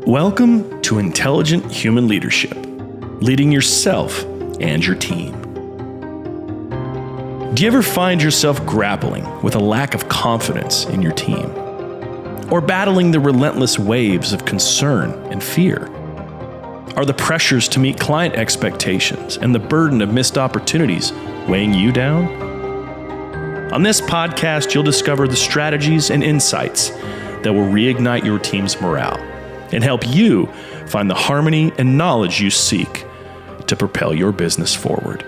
Welcome to Intelligent Human Leadership, leading yourself and your team. Do you ever find yourself grappling with a lack of confidence in your team? Or battling the relentless waves of concern and fear? Are the pressures to meet client expectations and the burden of missed opportunities weighing you down? On this podcast, you'll discover the strategies and insights that will reignite your team's morale and help you find the harmony and knowledge you seek to propel your business forward.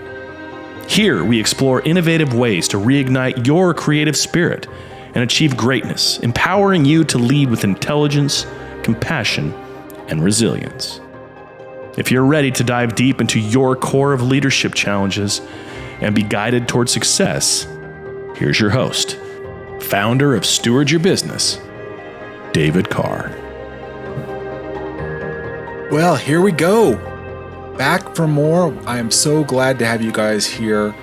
Here, we explore innovative ways to reignite your creative spirit and achieve greatness, empowering you to lead with intelligence, compassion, and resilience. If you're ready to dive deep into your core of leadership challenges and be guided toward success, here's your host, founder of Steward Your Business, David Carr. Well, here we go. Back for more. I am so glad to have you guys here.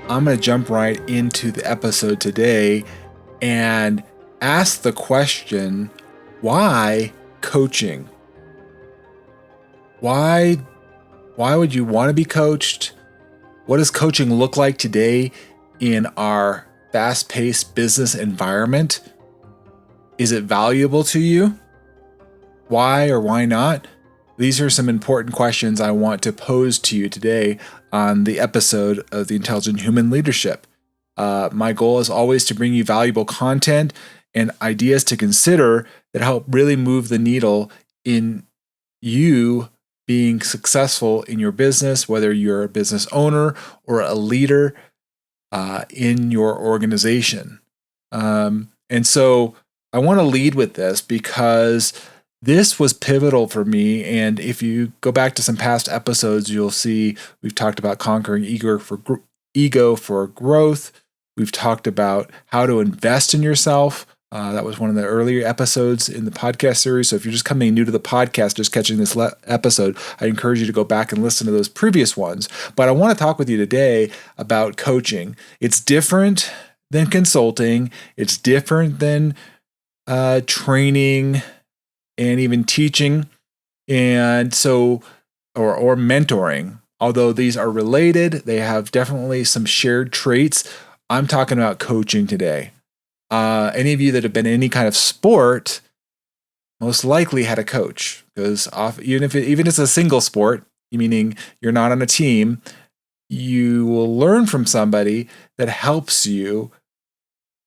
I'm going to jump right into the episode today and ask the question, why coaching? Why would you want to be coached? What does coaching look like today in our fast-paced business environment? Is it valuable to you? Why or why not? These are some important questions I want to pose to you today on the episode of the Intelligent Human Leadership. My goal is always to bring you valuable content and ideas to consider that help really move the needle in you being successful in your business, whether you're a business owner or a leader in your organization. And so I want to lead with this because this was pivotal for me. And if you go back to some past episodes, you'll see we've talked about conquering ego for growth. We've talked about how to invest in yourself. That was one of the earlier episodes in the podcast series. So if you're just coming new to the podcast, just catching this episode, I encourage you to go back and listen to those previous ones. But I want to talk with you today about coaching. It's different than consulting. It's different than training and even teaching, and so, or mentoring. Although these are related, they have definitely some shared traits. I'm talking about coaching today. Any of you that have been in any kind of sport most likely had a coach, because even if it's a single sport, meaning you're not on a team, you will learn from somebody that helps you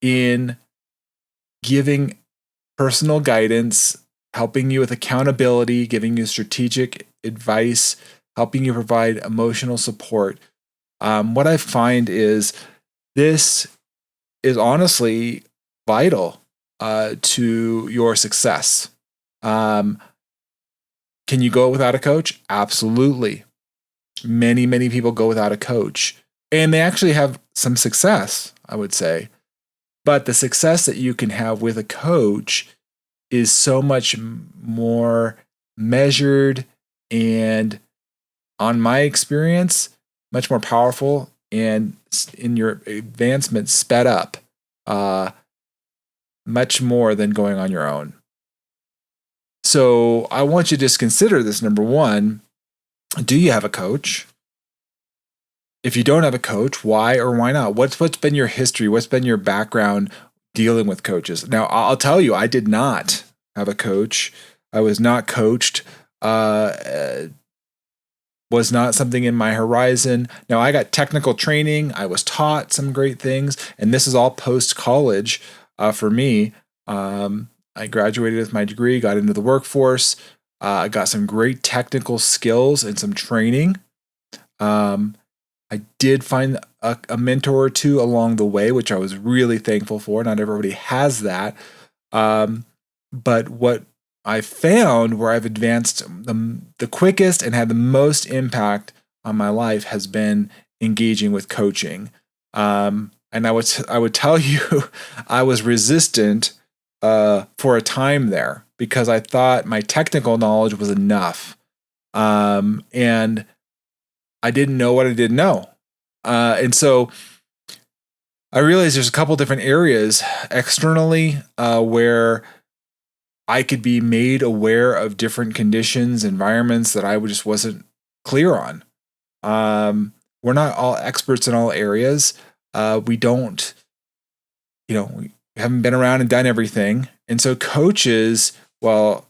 in giving personal guidance, helping you with accountability, giving you strategic advice, helping you provide emotional support. What I find is this is honestly vital to your success. Can you go without a coach? Absolutely. Many, many people go without a coach, and they actually have some success, I would say. But the success that you can have with a coach is so much more measured and, on my experience, much more powerful and in your advancement sped up much more than going on your own. So I want you to just consider this. Number one, do you have a coach? If you don't have a coach, why or why not? What's been your history? What's been your background dealing with coaches? Now, I'll tell you, I did not have a coach. I was not coached. Was not something in my horizon. Now, I got technical training. I was taught some great things, and this is all post-college for me. I graduated with my degree, got into the workforce. I got some great technical skills and some training. I did find a mentor or two along the way, which I was really thankful for. Not everybody has that. But what I found where I've advanced the quickest and had the most impact on my life has been engaging with coaching. And I would tell you, I was resistant for a time there because I thought my technical knowledge was enough. And I didn't know what I didn't know. And so I realized there's a couple different areas externally where I could be made aware of different conditions, environments that I just wasn't clear on. We're not all experts in all areas. We don't, we haven't been around and done everything. And so coaches, well,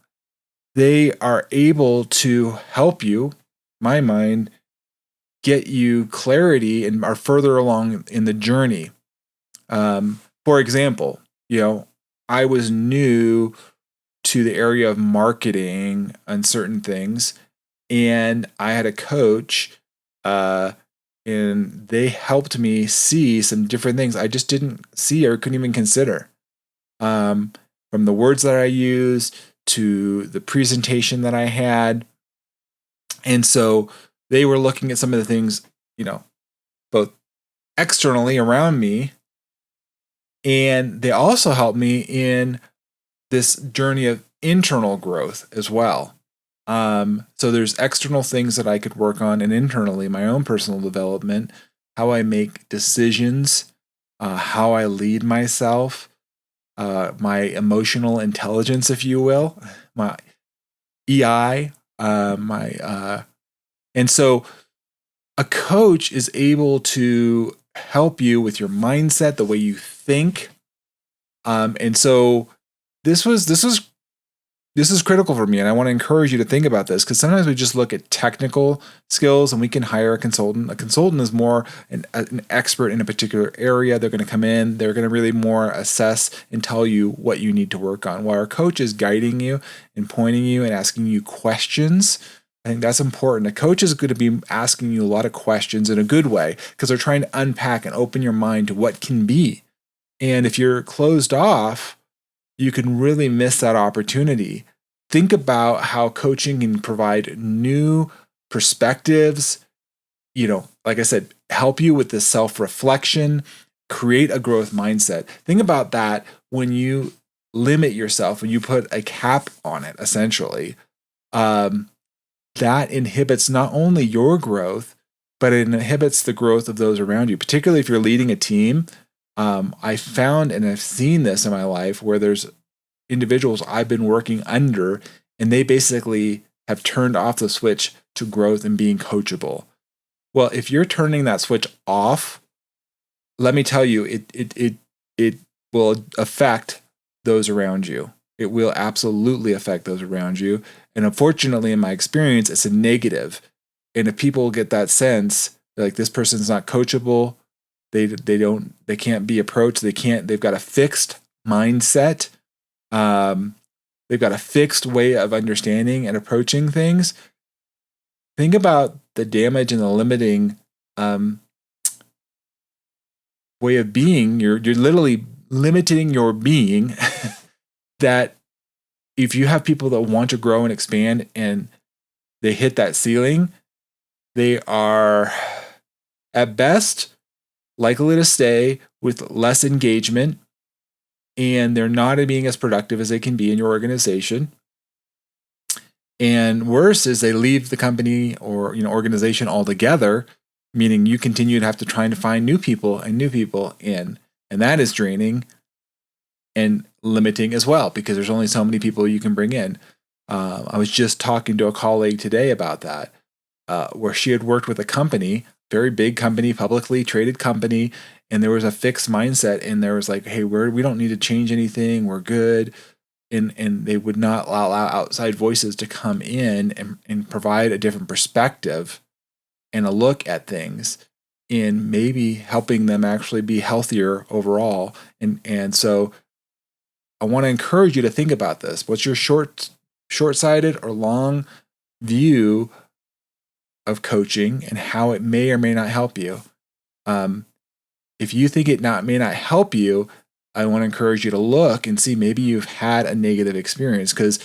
they are able to help you, my mind, get you clarity and are further along in the journey. For example, I was new to the area of marketing on certain things, and I had a coach, and they helped me see some different things I just didn't see or couldn't even consider. From the words that I used to the presentation that I had. And so they were looking at some of the things, both externally around me, and they also helped me in this journey of internal growth as well. So there's external things that I could work on, and internally, my own personal development, how I make decisions, how I lead myself, my emotional intelligence, if you will, my EI, and so a coach is able to help you with your mindset, the way you think. And so this is critical for me, and I want to encourage you to think about this, because sometimes we just look at technical skills and we can hire a consultant. A consultant is more an expert in a particular area. They're going to come in, they're going to really more assess and tell you what you need to work on, while our coach is guiding you and pointing you and asking you questions. I think that's important. A coach is going to be asking you a lot of questions in a good way, because they're trying to unpack and open your mind to what can be. And if you're closed off, you can really miss that opportunity. Think about how coaching can provide new perspectives, like I said, help you with the self-reflection, create a growth mindset. Think about that when you limit yourself, when you put a cap on it, essentially. That inhibits not only your growth, but it inhibits the growth of those around you, particularly if you're leading a team. I found, and I've seen this in my life, where there's individuals I've been working under, and they basically have turned off the switch to growth and being coachable. Well, if you're turning that switch off, let me tell you, it will affect those around you. It will absolutely affect those around you. And unfortunately, in my experience, it's a negative. And if people get that sense, like, this person's not coachable, they can't be approached, they've got a fixed mindset, they've got a fixed way of understanding and approaching things. Think about the damage and the limiting way of being. You're literally limiting your being. That if you have people that want to grow and expand and they hit that ceiling, they are at best likely to stay with less engagement, and they're not being as productive as they can be in your organization. And worse is they leave the company or organization altogether, meaning you continue to have to try to find new people in, and that is draining and limiting as well, because there's only so many people you can bring in. I was just talking to a colleague today about that, where she had worked with a company, very big company, publicly traded company, and there was a fixed mindset, and there was like, hey, we don't need to change anything, we're good. And they would not allow outside voices to come in and provide a different perspective and a look at things, in maybe helping them actually be healthier overall. And so I want to encourage you to think about this. What's your short-sighted or long view of coaching, and how it may or may not help you? If you think it may not help you, I want to encourage you to look and see, maybe you've had a negative experience. Because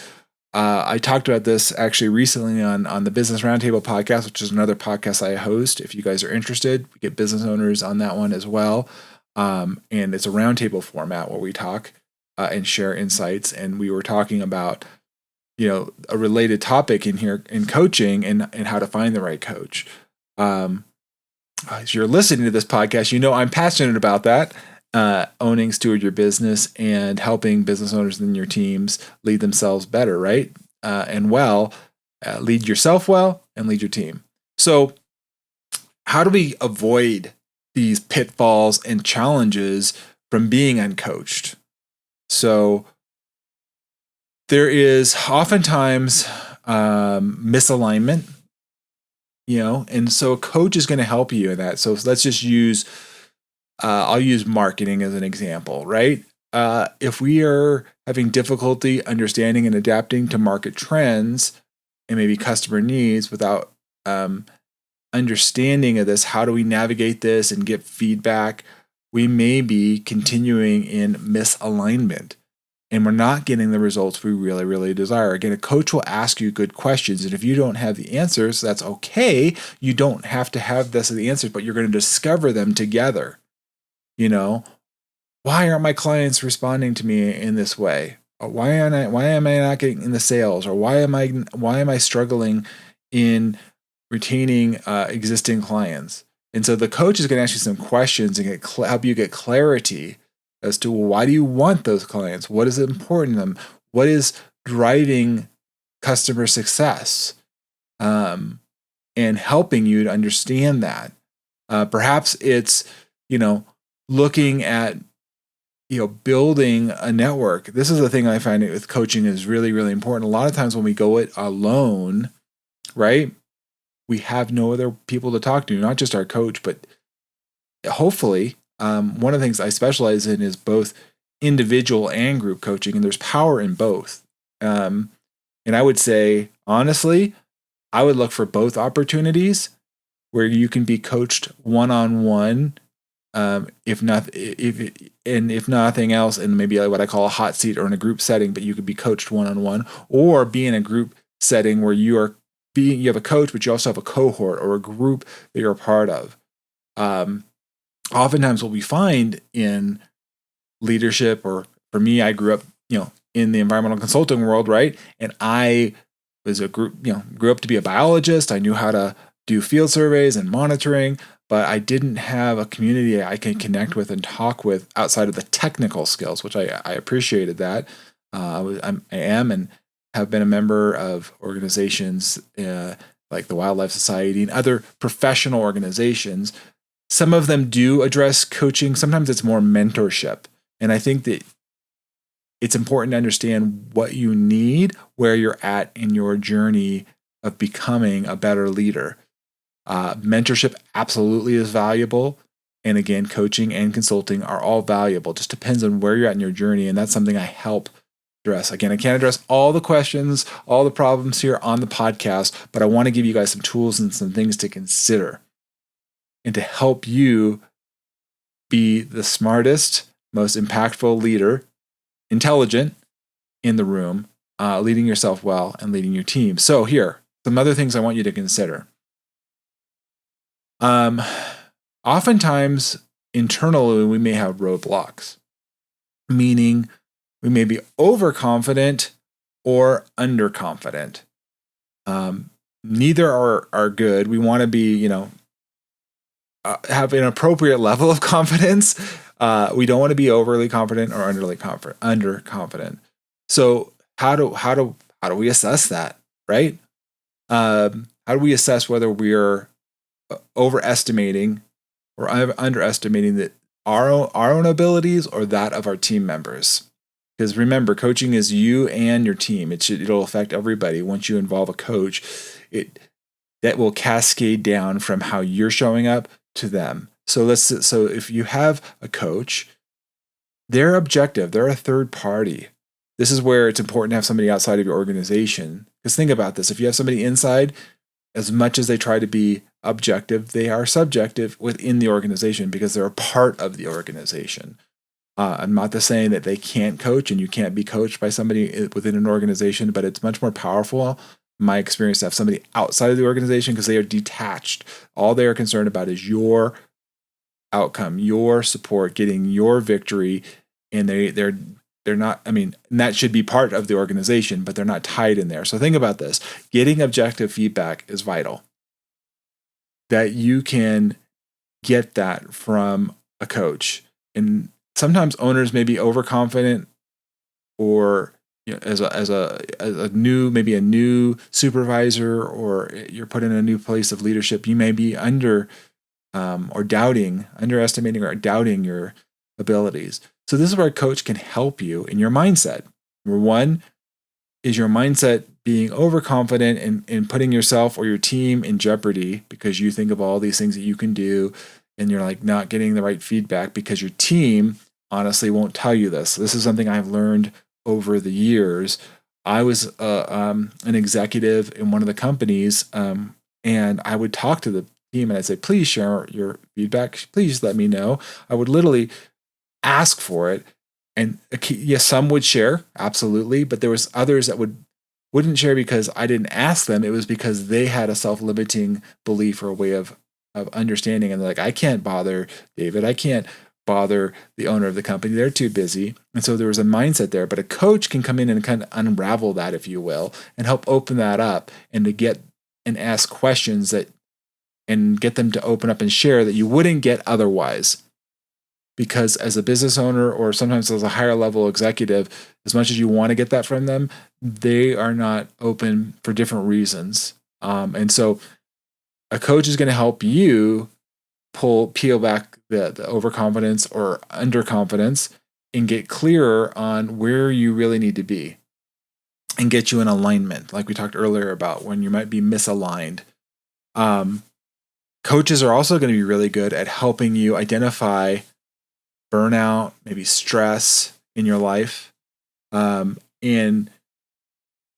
I talked about this actually recently on the Business Roundtable podcast, which is another podcast I host. If you guys are interested, we get business owners on that one as well. And it's a roundtable format where we talk and share insights. And we were talking about, a related topic in here in coaching, and how to find the right coach. As you're listening to this podcast, I'm passionate about that. owning, steward your business, and helping business owners in your teams lead themselves better, right? And well, lead yourself well and lead your team. So how do we avoid these pitfalls and challenges from being uncoached? So there is oftentimes misalignment, and so a coach is going to help you in that. So let's just use, I'll use marketing as an example, right? If we are having difficulty understanding and adapting to market trends and maybe customer needs without understanding of this, how do we navigate this and get feedback? We may be continuing in misalignment and we're not getting the results we really, really desire. Again, a coach will ask you good questions. And if you don't have the answers, that's okay. You don't have to have this as the answers, but you're going to discover them together. Why aren't my clients responding to me in this way? Or why am I not getting in the sales? Or why am I struggling in retaining existing clients? And so the coach is going to ask you some questions and help you get clarity as to why do you want those clients? What is important to them? What is driving customer success? And helping you to understand that. Perhaps it's, looking at, building a network. This is the thing I find with coaching is really, really important. A lot of times when we go it alone, right? We have no other people to talk to, not just our coach, but hopefully, one of the things I specialize in is both individual and group coaching, and there's power in both. And I would say, honestly, I would look for both opportunities where you can be coached one-on-one, if nothing else, and maybe what I call a hot seat or in a group setting, but you could be coached one-on-one, or be in a group setting where you have a coach, but you also have a cohort or a group that you're a part of. Oftentimes what we find in leadership, or for me, I grew up, in the environmental consulting world, right? And I was grew up to be a biologist. I knew how to do field surveys and monitoring, but I didn't have a community I can connect with and talk with outside of the technical skills, which I appreciated that. I am and have been a member of organizations like the Wildlife Society and other professional organizations. Some of them do address coaching. Sometimes it's more mentorship. And I think that it's important to understand what you need, where you're at in your journey of becoming a better leader. Mentorship absolutely is valuable. And again, coaching and consulting are all valuable. Just depends on where you're at in your journey. And that's something I help address. Again, I can't address all the questions, all the problems here on the podcast, but I want to give you guys some tools and some things to consider and to help you be the smartest, most impactful leader, intelligent in the room, leading yourself well and leading your team. So here, some other things I want you to consider. Oftentimes, internally, we may have roadblocks, meaning we may be overconfident or underconfident. Neither are good. We want to be, have an appropriate level of confidence. We don't want to be overly confident or underconfident. So how do we assess that, right? How do we assess whether we're overestimating or underestimating that our own abilities or that of our team members? Because remember, coaching is you and your team. It'll affect everybody. Once you involve a coach, that will cascade down from how you're showing up to them. So if you have a coach, they're objective. They're a third party. This is where it's important to have somebody outside of your organization. Because think about this. If you have somebody inside, as much as they try to be objective, they are subjective within the organization because they're a part of the organization. I'm not saying that they can't coach and you can't be coached by somebody within an organization, but it's much more powerful, in my experience, to have somebody outside of the organization because they are detached. All they are concerned about is your outcome, your support, getting your victory, and they're not, and that should be part of the organization, but they're not tied in there. So think about this. Getting objective feedback is vital. That you can get that from a coach. And sometimes owners may be overconfident, or as a new supervisor, or you're put in a new place of leadership, you may be underestimating or doubting your abilities. So this is where a coach can help you in your mindset. Number one is your mindset being overconfident and putting yourself or your team in jeopardy because you think of all these things that you can do, and you're like not getting the right feedback because your team honestly won't tell you this. This is something I've learned over the years. I was an executive in one of the companies, and I would talk to the team and I'd say, please share your feedback. Please let me know. I would literally ask for it. And yes, some would share, absolutely, but there was others that wouldn't share because I didn't ask them. It was because they had a self-limiting belief or a way of understanding. And they're like, I can't bother David. I can't bother the owner of the company. They're too busy. And so there was a mindset there. But a coach can come in and kind of unravel that, if you will, and help open that up and to get and ask questions and get them to open up and share that you wouldn't get otherwise. Because as a business owner, or sometimes as a higher level executive, as much as you want to get that from them, they are not open for different reasons. And so a coach is going to help you peel back the overconfidence or underconfidence and get clearer on where you really need to be and get you in alignment, like we talked earlier about when you might be misaligned. Coaches are also going to be really good at helping you identify burnout, maybe stress in your life. And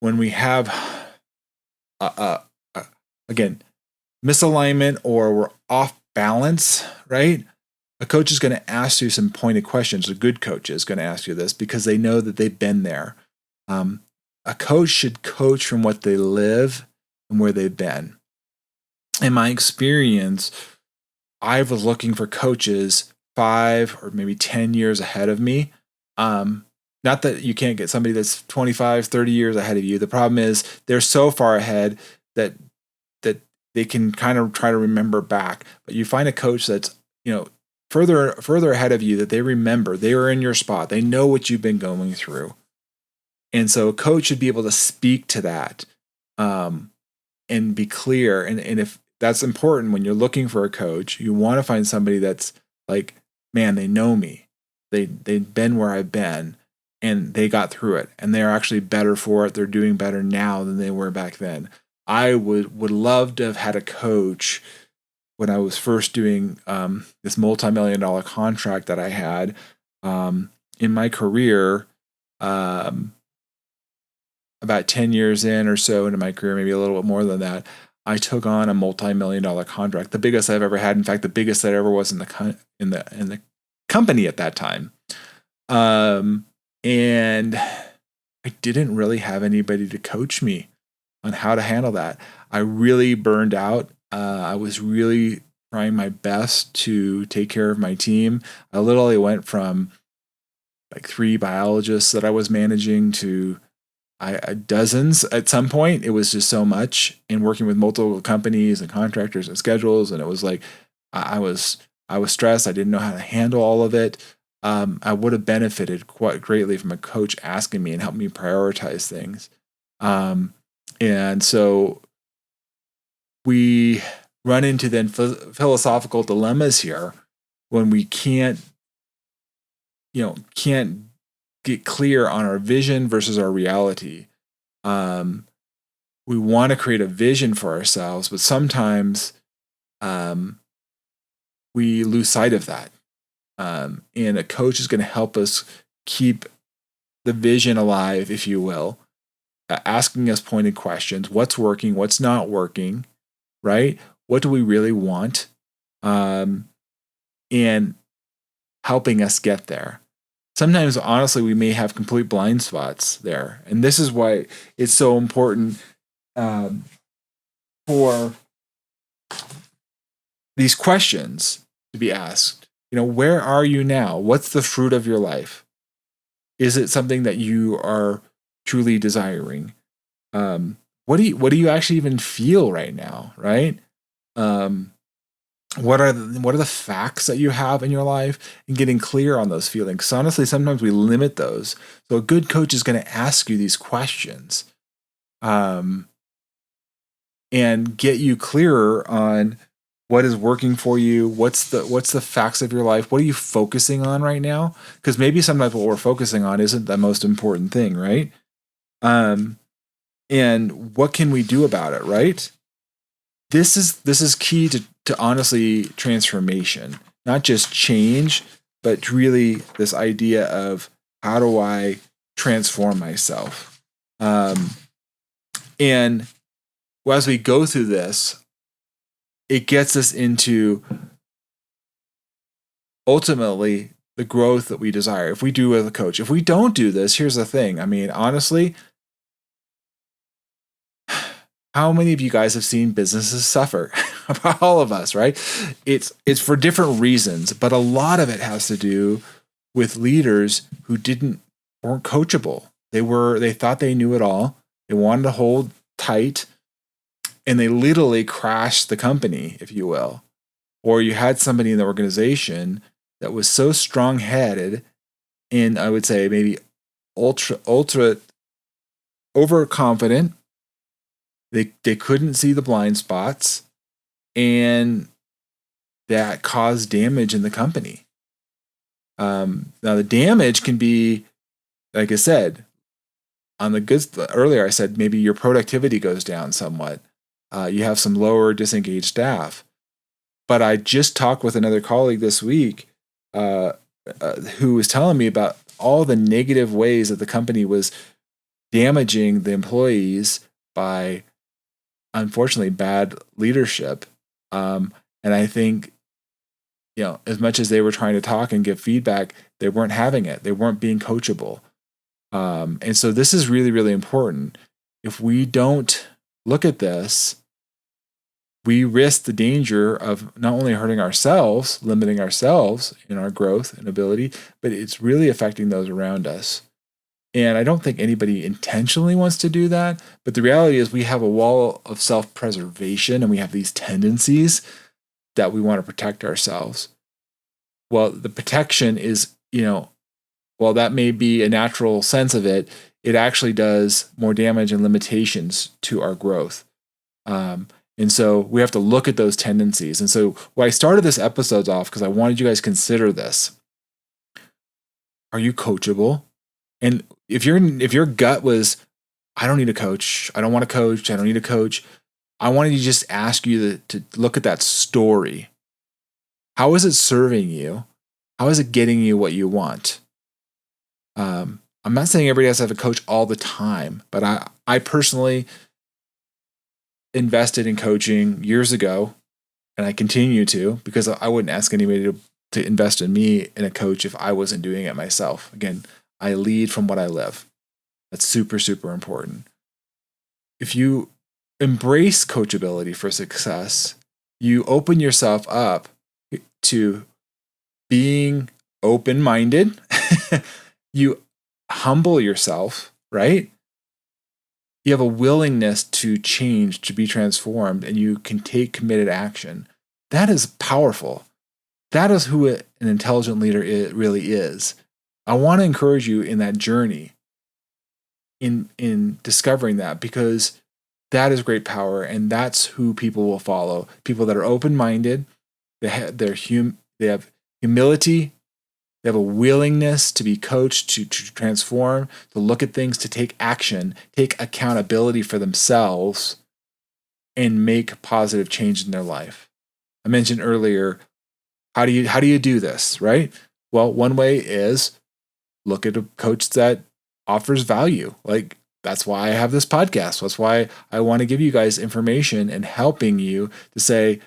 when we have, again, misalignment or we're off balance, right? A coach is going to ask you some pointed questions. A good coach is going to ask you this because they know that they've been there. A coach should coach from what they live and where they've been. In my experience, I was looking for coaches 5 or maybe 10 years ahead of me. Not that you can't get somebody that's 25, 30 years ahead of you. The problem is they're so far ahead that they can kind of try to remember back. But you find a coach that's, further ahead of you, that they remember, they were in your spot. They know what you've been going through. And so a coach should be able to speak to that and be clear. And if that's important when you're looking for a coach, you want to find somebody that's like, man, they know me. They've been where I've been and they got through it and they're actually better for it. They're doing better now than they were back then. I would love to have had a coach when I was first doing this multi-million-dollar contract that I had in my career. About 10 years in or so into my career, maybe a little bit more than that, I took on a multi-million-dollar contract, the biggest I've ever had. In fact, the biggest that ever was in the company at that time. And I didn't really have anybody to coach me on how to handle that. I really burned out. I was really trying my best to take care of my team. I literally went from like 3 biologists that I was managing to dozens at some point. It was just so much, and working with multiple companies and contractors and schedules. And it was like, I was stressed. I didn't know how to handle all of it. I would have benefited quite greatly from a coach asking me and helping me prioritize things. And so we run into then philosophical dilemmas here when we can't get clear on our vision versus our reality. We want to create a vision for ourselves, but sometimes we lose sight of that. And a coach is going to help us keep the vision alive, if you will, asking us pointed questions. What's working? What's not working? Right? What do we really want? And helping us get there. Sometimes, honestly, we may have complete blind spots there. And this is why it's so important for these questions to be asked. Where are you now? What's the fruit of your life? Is it something that you are truly desiring? What do you actually even feel right now, right? what are the facts that you have in your life, and getting clear on those feelings. So honestly, sometimes we limit those. So a good coach is going to ask you these questions, and get you clearer on what is working for you. What's the facts of your life? What are you focusing on right now? Because maybe sometimes what we're focusing on isn't the most important thing, right? And what can we do about it, right? This is key to honestly transformation, not just change, but really this idea of how do I transform myself? And as we go through this, it gets us into ultimately the growth that we desire. If we do with a coach, if we don't do this, here's the thing. I mean, honestly, how many of you guys have seen businesses suffer? All of us, right? It's for different reasons, but a lot of it has to do with leaders who weren't coachable. They thought they knew it all. They wanted to hold tight, and they literally crashed the company, if you will. Or you had somebody in the organization that was so strong-headed and I would say maybe ultra overconfident. They couldn't see the blind spots, and that caused damage in the company. Now the damage can be, like I said, on the good. Earlier I said maybe your productivity goes down somewhat. You have some lower disengaged staff. But I just talked with another colleague this week who was telling me about all the negative ways that the company was damaging the employees by, unfortunately, bad leadership. And I think, as much as they were trying to talk and give feedback, they weren't having it. They weren't being coachable. And so this is really, really important. If we don't look at this, we risk the danger of not only hurting ourselves, limiting ourselves in our growth and ability, but it's really affecting those around us. And I don't think anybody intentionally wants to do that. But the reality is we have a wall of self-preservation, and we have these tendencies that we want to protect ourselves. Well, the protection is, while that may be a natural sense of it, it actually does more damage and limitations to our growth. And so we have to look at those tendencies. And so what I started this episode off, because I wanted you guys to consider this. Are you coachable? And if your gut was, I don't need a coach, I don't want a coach, I don't need a coach, I wanted to just ask you to look at that story. How is it serving you? How is it getting you what you want? I'm not saying everybody has to have a coach all the time, but I personally invested in coaching years ago, and I continue to, because I wouldn't ask anybody to invest in me in a coach if I wasn't doing it myself. Again, I lead from what I live. That's super, super important. If you embrace coachability for success, you open yourself up to being open-minded. You humble yourself, right? You have a willingness to change, to be transformed, and you can take committed action. That is powerful. That is who an intelligent leader really is. I want to encourage you in that journey, in discovering that, because that is great power, and that's who people will follow. People that are open-minded, they have humility, they have a willingness to be coached, to transform, to look at things, to take action, take accountability for themselves, and make positive change in their life. I mentioned earlier, how do you do this, right? Well, one way is look at a coach that offers value. Like, that's why I have this podcast. That's why I want to give you guys information and helping you to say,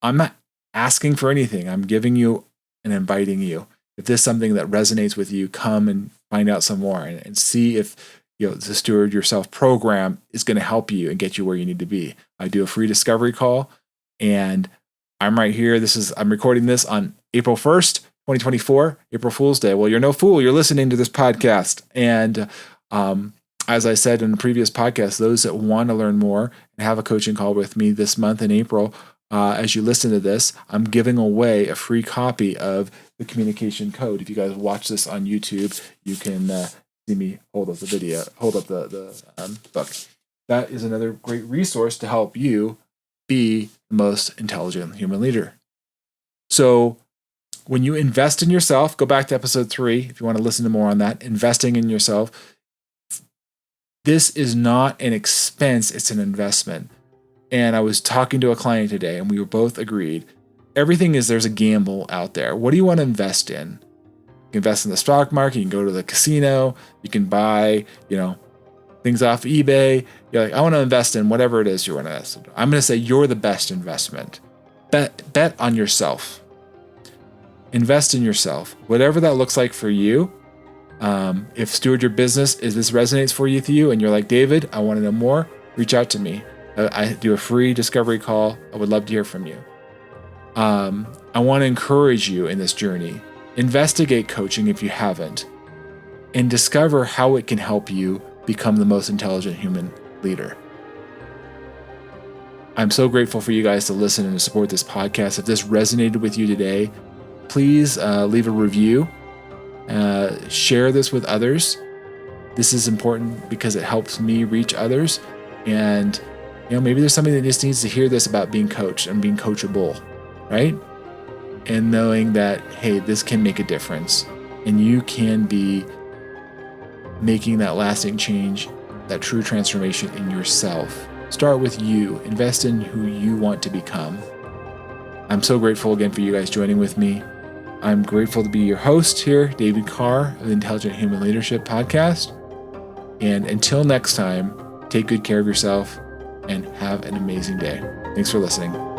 I'm not asking for anything. I'm giving you and inviting you. If this is something that resonates with you, come and find out some more and see if the Steward Yourself program is going to help you and get you where you need to be. I do a free discovery call, and I'm right here. I'm recording this on April 1st, 2024, April Fool's Day. Well, you're no fool. You're listening to this podcast. And as I said in the previous podcast, those that want to learn more and have a coaching call with me this month in April, as you listen to this, I'm giving away a free copy of the Communication Code. If you guys watch this on YouTube, you can see me hold up the book. That is another great resource to help you be the most intelligent human leader. So when you invest in yourself, go back to episode 3 if you want to listen to more on that, investing in yourself. This is not an expense, it's an investment. And I was talking to a client today and we were both agreed. There's a gamble out there. What do you want to invest in? You can invest in the stock market, you can go to the casino, you can buy, things off eBay. You're like, I want to invest in whatever it is you want to invest in. I'm going to say you're the best investment. Bet on yourself. Invest in yourself. Whatever that looks like for you. If Steward Your Business, this resonates for you and you're like, David, I want to know more, reach out to me. I do a free discovery call. I would love to hear from you. I want to encourage you in this journey. Investigate coaching if you haven't, and discover how it can help you become the most intelligent human leader. I'm so grateful for you guys to listen and to support this podcast. If this resonated with you today, please leave a review. Share this with others. This is important because it helps me reach others. And maybe there's somebody that just needs to hear this about being coached and being coachable, right? And knowing that, hey, this can make a difference and you can be making that lasting change, that true transformation in yourself. Start with you. Invest in who you want to become. I'm so grateful again for you guys joining with me. I'm grateful to be your host here, David Carr of the Intelligent Human Leadership Podcast. And until next time, take good care of yourself and have an amazing day. Thanks for listening.